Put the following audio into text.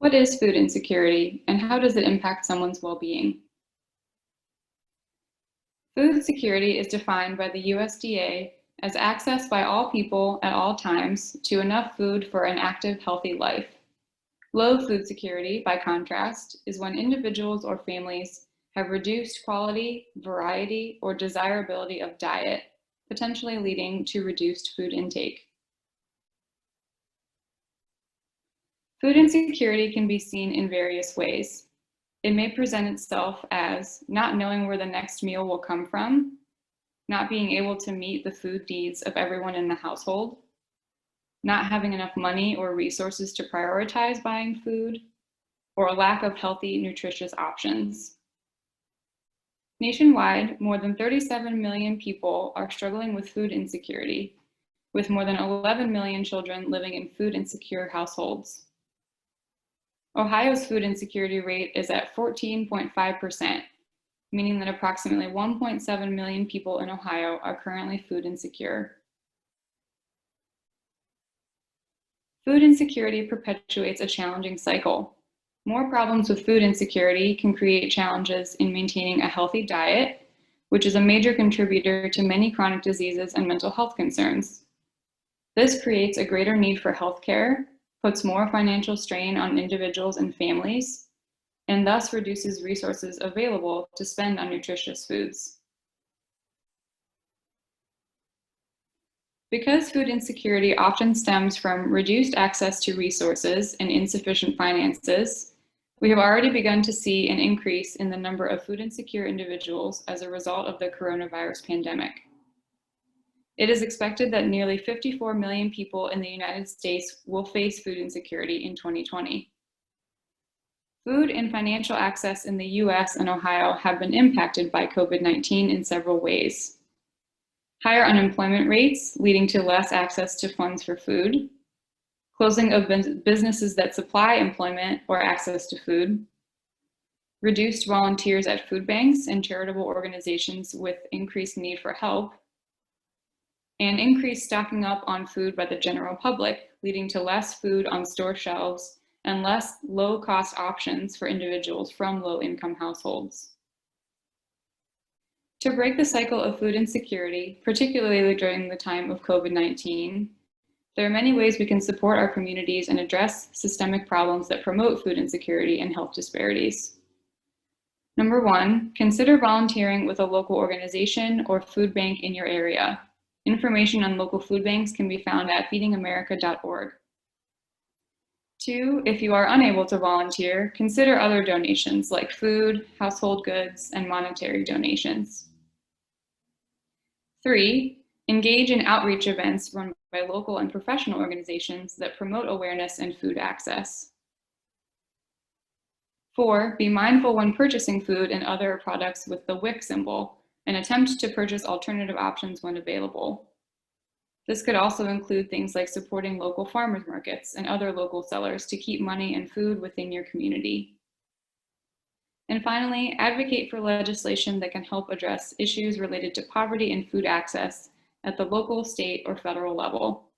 What is food insecurity, and how does it impact someone's well-being? Food security is defined by the USDA as access by all people at all times to enough food for an active, healthy life. Low food security, by contrast, is when individuals or families have reduced quality, variety, or desirability of diet, potentially leading to reduced food intake. Food insecurity can be seen in various ways. It may present itself as not knowing where the next meal will come from, not being able to meet the food needs of everyone in the household, not having enough money or resources to prioritize buying food, or a lack of healthy, nutritious options. Nationwide, more than 37 million people are struggling with food insecurity, with more than 11 million children living in food insecure households. Ohio's food insecurity rate is at 14.5%, meaning that approximately 1.7 million people in Ohio are currently food insecure. Food insecurity perpetuates a challenging cycle. More problems with food insecurity can create challenges in maintaining a healthy diet, which is a major contributor to many chronic diseases and mental health concerns. This creates a greater need for healthcare, puts more financial strain on individuals and families, and thus reduces resources available to spend on nutritious foods. Because food insecurity often stems from reduced access to resources and insufficient finances, we have already begun to see an increase in the number of food insecure individuals as a result of the coronavirus pandemic. It is expected that nearly 54 million people in the United States will face food insecurity in 2020. Food and financial access in the US and Ohio have been impacted by COVID-19 in several ways. Higher unemployment rates, leading to less access to funds for food, closing of businesses that supply employment or access to food, reduced volunteers at food banks and charitable organizations with increased need for help, and increased stocking up on food by the general public, leading to less food on store shelves and less low-cost options for individuals from low-income households. To break the cycle of food insecurity, particularly during the time of COVID-19, there are many ways we can support our communities and address systemic problems that promote food insecurity and health disparities. Number one, consider volunteering with a local organization or food bank in your area. Information on local food banks can be found at feedingamerica.org. Two, if you are unable to volunteer, consider other donations like food, household goods, and monetary donations. Three, engage in outreach events run by local and professional organizations that promote awareness and food access. Four, be mindful when purchasing food and other products with the WIC symbol, and attempt to purchase alternative options when available. This could also include things like supporting local farmers markets and other local sellers to keep money and food within your community. And finally, advocate for legislation that can help address issues related to poverty and food access at the local, state, or federal level.